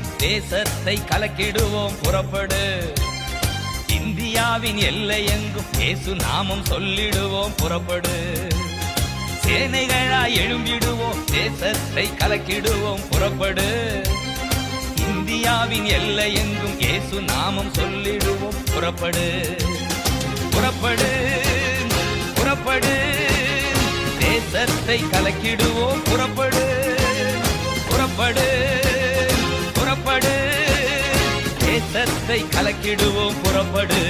கலக்கிடுவோம், தேசத்தை கலக்கிடுவோம், புறப்படு. இந்தியாவின் எல்லை எங்கும் இயேசு நாமம் சொல்லிடுவோம், புறப்படு. சேனைகளாய் எழும்பிடுவோம், தேசத்தை கலக்கிடுவோம், புறப்படு. இந்தியாவின் எல்லை எங்கும் இயேசு நாமம் சொல்லிடுவோம், புறப்படு. புறப்படு, புறப்படு, தேசத்தை கலக்கிடுவோம், புறப்படு. புறப்படு, புறப்படு, தேசத்தை கலக்கிடுவோம், புறப்படு.